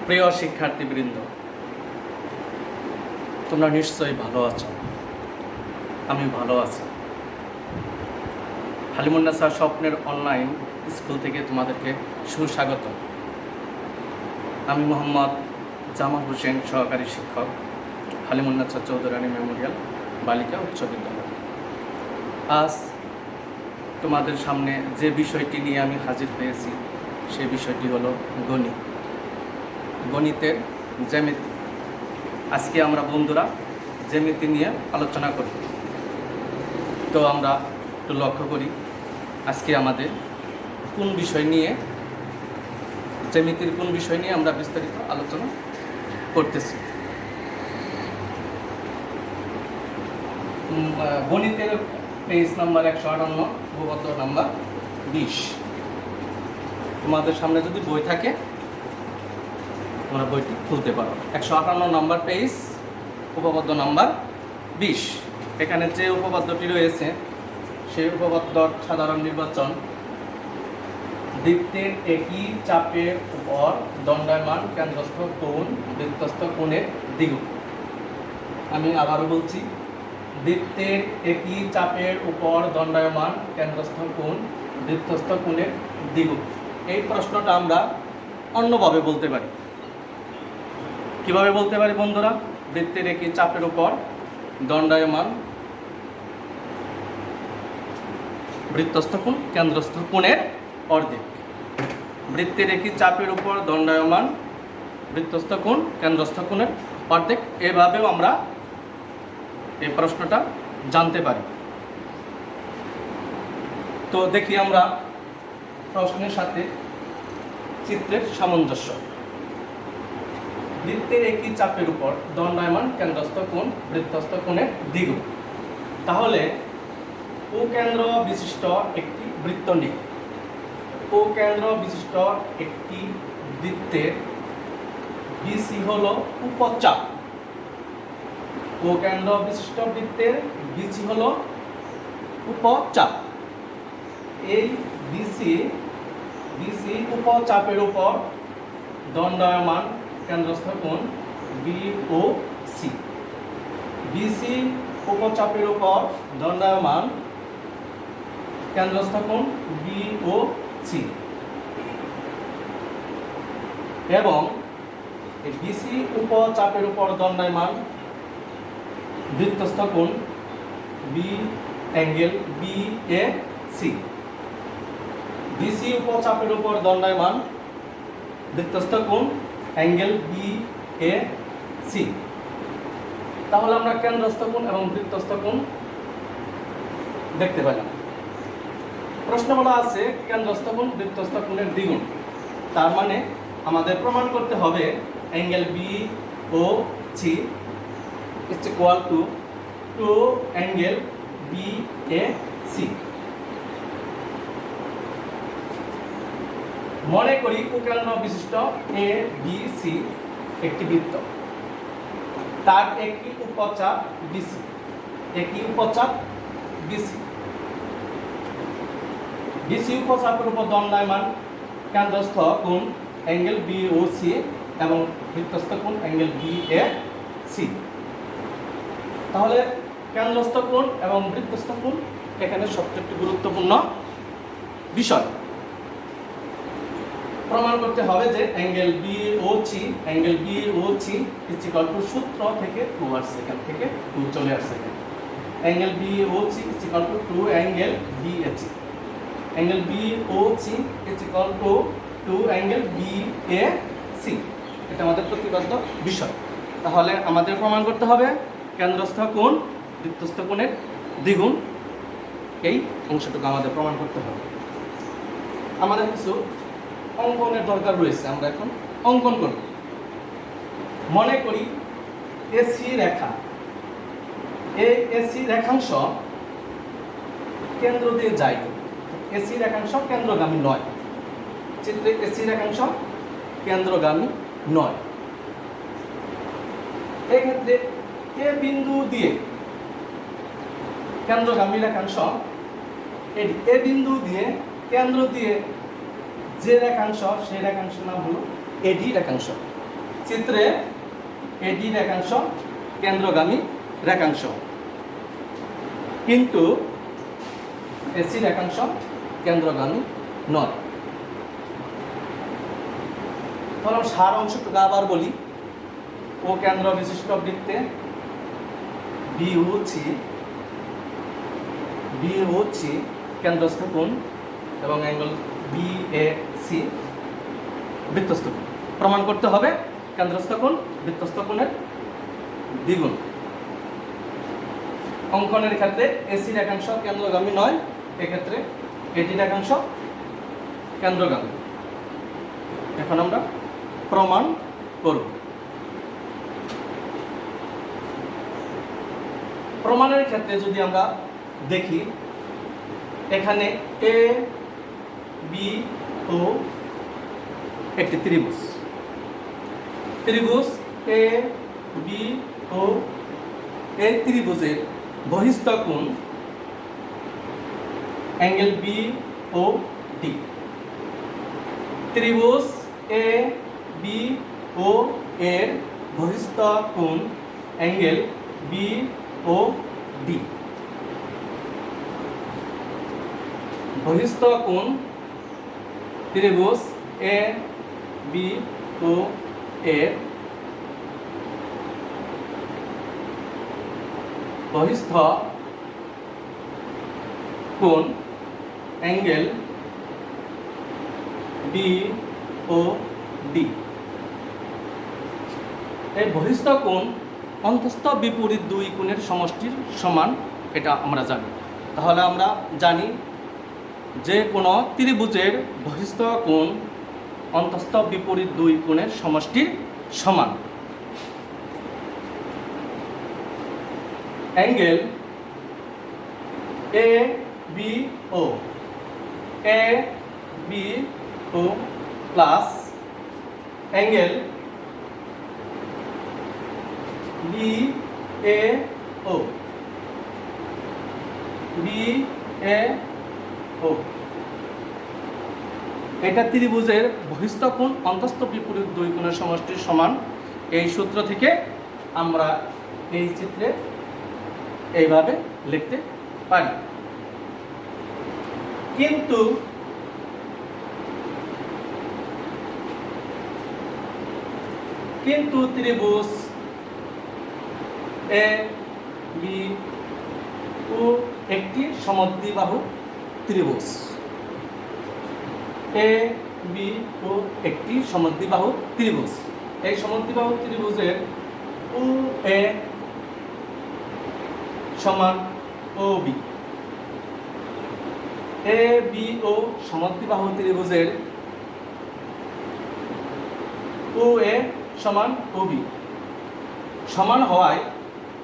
প্রিয় শিক্ষার্থীবৃন্দ, তোমরা নিশ্চয়ই ভালো আছো। আমি ভালো আছি। হালিমুন্নেছা স্বপ্নের অনলাইন স্কুল থেকে তোমাদেরকে সুস্বাগত। আমি মোহাম্মদ জামাল হোসেন, সহকারী শিক্ষক, হালিমুন্নেছা চৌধুরানী মেমোরিয়াল বালিকা উচ্চ বিদ্যালয়। আজ তোমাদের সামনে যে বিষয়টি নিয়ে আমি হাজির হয়েছি সেই বিষয়টি হলো গণিত, গণিতের জ্যামিতি। আজকে আমরা বন্ধুরা জ্যামিতি নিয়ে আলোচনা করি। তো আমরা একটু লক্ষ্য করি আজকে আমাদের কোন বিষয় নিয়ে, জ্যামিতির কোন বিষয় নিয়ে আমরা বিস্তারিত আলোচনা করতেছি। গণিতের পেজ নাম্বার 158, উপপাদ্য নাম্বার 20। তোমাদের সামনে যদি বই থাকে তোমরা বইটি খুলতে পারো। 158 নাম্বার পেজ, উপপাদ্য নাম্বার 20। এখানে যে উপপাদ্যটি রয়েছে সেই উপপাদ্যর সাধারণ নির্বাচন: বৃত্তের একই চাপের উপর দণ্ডায়মান কেন্দ্রস্থ কোণ বৃত্তস্থ কোণের দ্বিগুণ। আমি আবারও বলছি, বৃত্তের একই চাপের উপর দণ্ডায়মান কেন্দ্রস্থ কোণ বৃত্তস্থ কোণের দ্বিগুণ। এই প্রশ্নটা আমরা অন্যভাবে বলতে পারি। কিভাবে বলতে পারি বন্ধুরা? বৃত্তের একই চাপের উপর দণ্ডায়মান বৃত্তস্থ কোণ কেন্দ্রস্থ কোণের অর্ধেক। বৃত্তের একই চাপের উপর দণ্ডায়মান বৃত্তস্থ কোণ কেন্দ্রস্থ কোণের অর্ধেক। এভাবেও আমরা এই প্রশ্নটা জানতে পারি। তো দেখি আমরা প্রশ্নের সাথে চিত্রের সামঞ্জস্য। বৃত্তের একই চাপের উপর দণ্ডায়মান কেন্দ্রস্থ কোণ বৃত্তস্থ কোণের দ্বিগুণ। তাহলে ও কেন্দ্র বিশিষ্ট একটি বৃত্ত নিই। ও কেন্দ্র বিশিষ্ট একটি বৃত্তের বিসি হলো উপচাপ। ও কেন্দ্র বিশিষ্ট বৃত্তের বিসি হলো উপচাপ। এই বিসি উপচাপের উপর দণ্ডায়মান কেন্দ্রস্থ কোণ বিওসি। বিসি উপচাপের উপর দণ্ডায়মান কেন্দ্রস্থ কোণ বিওসি এবং বিসি উপচাপের উপর দণ্ডায়মান বৃত্তস্থ কোণ বি অ্যাঙ্গেল বিএসি। বিসি উপচাপের উপর দণ্ডায়মান বৃত্তস্থ কোণ অ্যাঙ্গেল বিএসি। তাহলে আমরা কেন্দ্রস্থ কোণ এবং বৃত্তস্থ কোণ দেখতে পেলাম। প্রশ্ন বলা আছে কেন্দ্রস্থ কোণ বৃত্তস্থ কোণের দ্বিগুণ। তার মানে আমাদের প্রমাণ করতে হবে angle BOC is equal to angle BAC. মনে করি উপকেন্দ্র বিশিষ্ট এ বি সি একটি বৃত্ত, তার একটি উপচাপ বিসি। একটি উপচাপ বিসি। বিসি উপচাপের উপর দণ্ডায়মান কেন্দ্রস্থ কোণ অ্যাঙ্গেল বিওসি এবং বৃত্তস্থ কোণ অ্যাঙ্গেল বিএসি। তাহলে কেন্দ্রস্থ কোণ এবং বৃত্তস্থ কোণ এখানে সবচেয়ে গুরুত্বপূর্ণ বিষয়। প্রমাণ করতে হবে যে angle BOC is equal two সূত্র থেকে 2 আর সেকেন্ড থেকে 2 চলে আসছে। Angle BOC is equal to 2 angle BAC. Angle BOC is equal to 2 angle BAC. এটা আমাদের প্রতিপাদ্য বিষয়। তাহলে আমাদের প্রমাণ করতে হবে কেন্দ্রস্থ কোণ বৃত্তস্থ কোণের দ্বিগুণ। এই অংশটুকু আমাদের প্রমাণ করতে হবে। আমাদের কিছু অঙ্কনের দরকার রয়েছে। আমরা এখন অঙ্কন করব। মনে করি এসি রেখা, এই এসি রেখাংশ কেন্দ্র দিয়ে যায়। এসি রেখাংশ কেন্দ্রগামী নয়। চিত্রে এসি রেখাংশ কেন্দ্রগামী নয়। এক্ষেত্রে এ বিন্দু দিয়ে কেন্দ্রগামী রেখাংশ, এ বিন্দু দিয়ে কেন্দ্র দিয়ে যে রেখাংশ সেই রেখাংশের নাম হলো এডি রেখাংশ। চিত্রে এডি রেখাংশ কেন্দ্রগামী রেখাংশ, কিন্তু এসি রেখাংশ কেন্দ্রগামী নয়। তাহলে সার অংশটুকু আবার বলি। ও কেন্দ্র বিশিষ্ট বৃত্তে বিওসি কেন্দ্রস্থ কোণ এবং অ্যাঙ্গেল বিএসি বৃত্তস্থ কোণ প্রমাণ করতে হবে। কেন্দ্রস্থ কোণ বৃত্তস্থ কোণের দ্বিগুণ। অঙ্কনের ক্ষেত্রে এসি রেখাংশ কেন্দ্রগামী নয়, এক্ষেত্রে এডি রেখাংশ কেন্দ্রগামী। এখন আমরা প্রমাণ করব। প্রমাণের ক্ষেত্রে যদি আমরা দেখি, এখানে এ বি ও একটি ত্রিভুজ এ বি ও এই ত্রিভুজের বহিস্থ কোণ অ্যাঙ্গেল বি ও ডি। ত্রিভুজ এ বি ও এর বহিস্থ কোণ অ্যাঙ্গেল বি ও ডি। বহিস্থ কোণ ত্রিভুজ এ বি ও এর বহিস্থ কোণ অ্যাঙ্গেল বি ও ডি। এই বহিস্থ কোণ অন্তস্থ বিপরীত দুই কোণের সমষ্টির সমান, এটা আমরা জানি। তাহলে আমরা জানি যে কোনো ত্রিভুজের বহিস্থ কোণ অন্তস্থ বিপরীত দুই কোণের সমষ্টির সমান। Angle A B O plus angle B A O এটা ত্রিভুজের বহিস্থ কোণ অন্তস্থ বিপরীত দুই কোণের সমষ্টির সমান। এই সূত্র থেকে আমরা এই চিত্রে এইভাবে লিখতে পারি। কিন্তু ত্রিভুজ এ বি ও একটি সমদ্বিবাহু ত্রিভুজ। এ বি ও একটি সমদ্বিবাহু ত্রিভুজ। এই সমদ্বিবাহু ত্রিভুজের ও এ সমান ও বি। এ বি ও সমদ্বিবাহু ত্রিভুজের ও এ সমান ও বি সমান হওয়ায়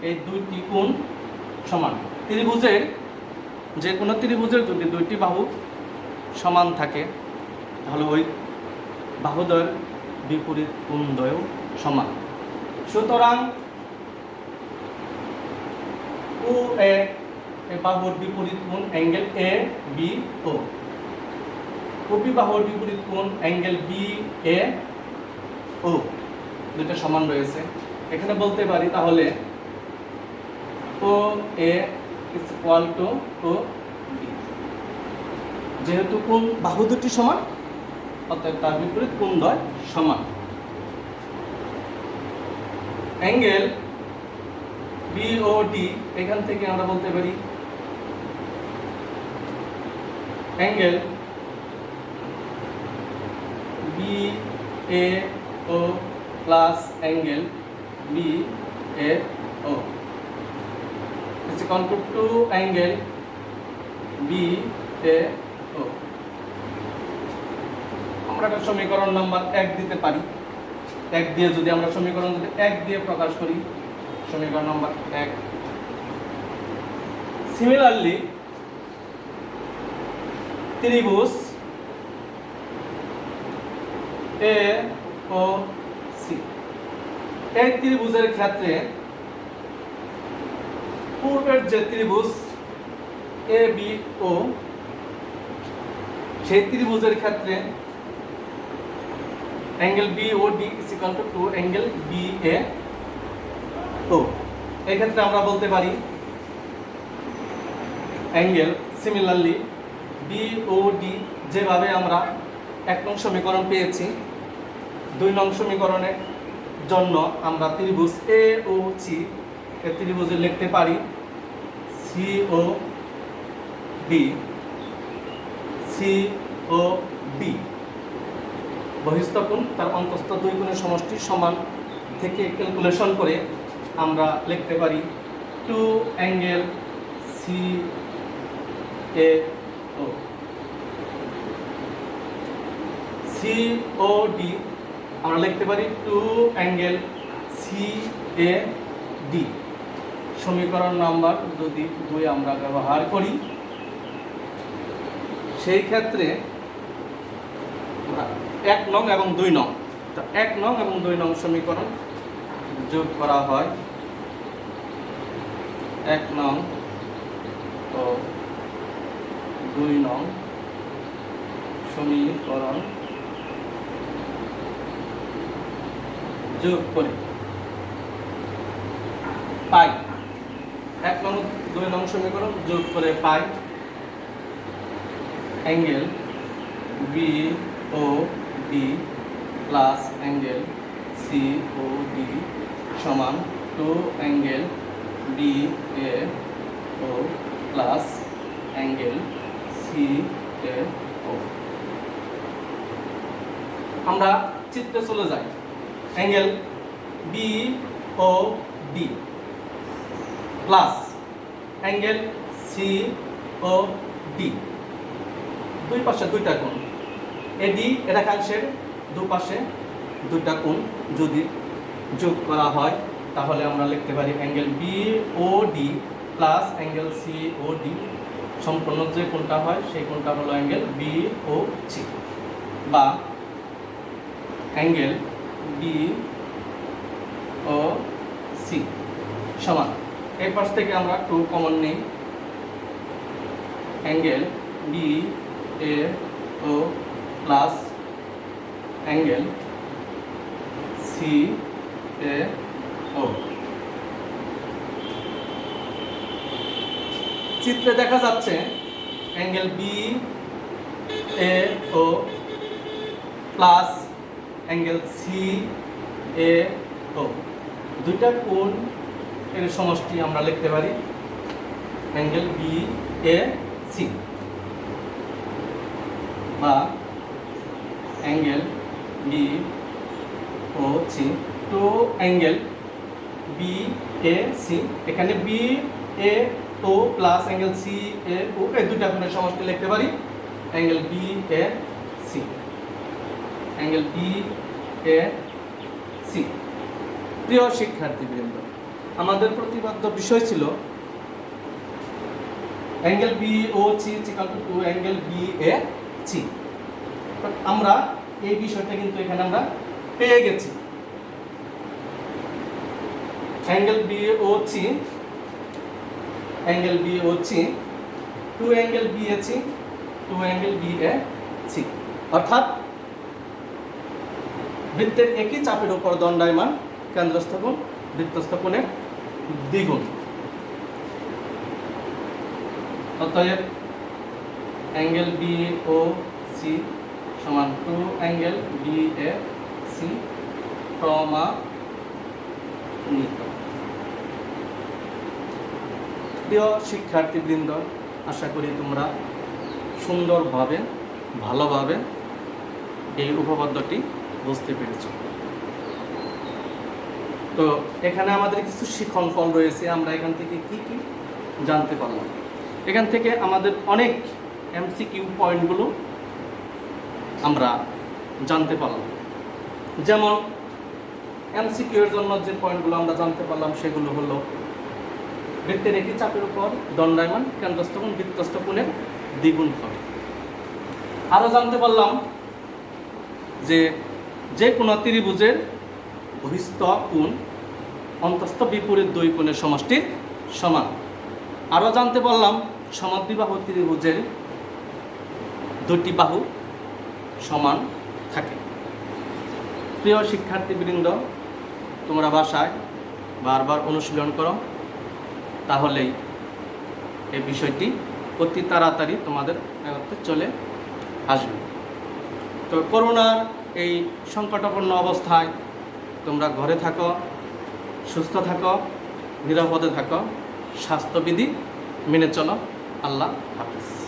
এই দুইটি কোণ সমান। ত্রিভুজের যে কোনো ত্রিভুজের যদি দুইটি বাহু সমান থাকে তাহলে ওই বাহুদ্বয়ের বিপরীত কোণদ্বয় সমান। সুতরাং ও এ বাহুর বিপরীত কোণ angle A B O B বাহুর বিপরীত কোণ অ্যাঙ্গেল বি এ ও দুটো সমান রয়েছে। এখানে বলতে পারি তাহলে O A is equal to O B. যেহেতু কোণ বাহু দুটি সমান, অর্থাৎ তার বিপরীত কোণদ্বয় সমান। অ্যাঙ্গেল বি ও ডি এখান থেকে আমরা বলতে পারি angle B A O plus angle B A O is equal to 2 angle B A O. আমরা একটা সমীকরণ নাম্বার 1 দিতে পারি। 1 দিয়ে যদি আমরা সমীকরণ যদি 1 দিয়ে প্রকাশ করি, সমীকরণ নাম্বার 1। সিমিলারলি ত্রিভুজ এ ও সি, এই ত্রিভুজের ক্ষেত্রে পূর্বের যে ত্রিভুজ এ বি ও, সেই ত্রিভুজের ক্ষেত্রে angle B O D is equal to angle B A O. এক্ষেত্রে আমরা বলতে পারি angle similarly B O D, যেভাবে আমরা 1 নং সমীকরণ পেয়েছি, 2 নং সমীকরণের জন্য আমরা ত্রিভুজ এ ও সি এ ত্রিভুজে লিখতে পারি সি ও ডি, সি ও ডি বহিস্থ কোণ তার অন্তঃস্থ 2 কোণের সমষ্টি সমান থেকে ক্যালকুলেশন করে আমরা লিখতে পারি 2 angle C A O. C O D আমরা লিখতে পারি 2 অ্যাঙ্গেল সি এ ডি। সমীকরণ নাম্বার যদি 2 আমরা ব্যবহার করি, সেই ক্ষেত্রে 1 নং এবং 2 নং, তো 1 নং এবং 2 নং সমীকরণ যোগ করা হয়। 1 নং ও 2 নং সমীকরণ যোগ করে পাই 1 নং 2 নং সমীকরণ যোগ করে পাই angle B O D plus angle C ও ডি সমান 2 angle B A O plus angle C A O. আমরা চিত্রে চলে যাই। Angle B O D plus angle C ও ডি, 2 পাশে 2টা কোণ, এডি রেখাংশের দুপাশে 2টা কোণ যদি যোগ করা হয়, তাহলে আমরা লিখতে পারি angle B O D plus angle C ও ডি। সম্পূর্ণ যে কোণটা হয় সেই কোণটা হলো অ্যাঙ্গেল বি ও সি, বা অ্যাঙ্গেল বি ও সি সমান, এই পাশ থেকে আমরা 2 কমন নিই, angle B A O plus angle C A ও। চিত্রে দেখা যাচ্ছে angle B A O plus angle C A ও, 2টা কোণ এর সমষ্টি আমরা লিখতে পারি অ্যাঙ্গেল বি এ সি, বা angle B O C. 2 angle B A C, এখানে B A O plus angle C A O, এই 2টা কোণের সমষ্টি লিখতে পারি angle B A C, angle B A C. প্রিয় শিক্ষার্থীবৃন্দ, আমাদের প্রতিপাদ্য বিষয় ছিল angle B O C equal to 2 angle B A C. আমরা এই বিষয়টা কিন্তু এখানে আমরা পেয়ে গেছি। Angle B O C, angle B O C 2 angle B A C, 2 angle B A C, অর্থাৎ বৃত্তের একই চাপের উপর দণ্ডায়মান কেন্দ্রস্থ কোণ বৃত্তস্থ কোণের দ্বিগুণ। অতএব অ্যাঙ্গেল বি ও সি সমান 2 অ্যাঙ্গেল বি এ সি প্রমাণিত। প্রিয় শিক্ষার্থীবৃন্দ, আশা করি তোমরা সুন্দরভাবে ভালোভাবে এই উপপাদ্যটি বুঝতে পেরেছ। তো এখানে আমাদের কিছু শিখন ফল রয়েছে, আমরা এখান থেকে কি কি জানতে পারলাম। এখান থেকে আমাদের অনেক এমসিকিউ পয়েন্টগুলো আমরা জানতে পারলাম। যেমন এমসিকিউ এর জন্য যে পয়েন্টগুলো আমরা জানতে পারলাম সেগুলো হলো বৃত্তের একই চাপের উপর দণ্ডায়মান কেন্দ্রস্থ কোণ বৃত্তস্থ কোণের দ্বিগুণ হবে। আরও জানতে পারলাম যে কোনো ত্রিভুজের বহিস্থ কোণ অন্তঃস্থ বিপরীত 2 কোণের সমষ্টির সমান। আরও জানতে পারলাম সমদ্বিবাহু ত্রিভুজের 2টি বাহু সমান থাকে। প্রিয় শিক্ষার্থীবৃন্দ, তোমরা বাসায় বারবার অনুশীলন করো, তাহলেই এই বিষয়টি অতি তাড়াতাড়ি তোমাদের আয়ত্তে চলে আসবে। তো করোনার এই সংকটাপন্ন অবস্থায় তোমরা ঘরে থাকো, সুস্থ থাকো, নিরাপদে থাকো, স্বাস্থ্যবিধি মেনে চলো। আল্লাহ হাফেজ।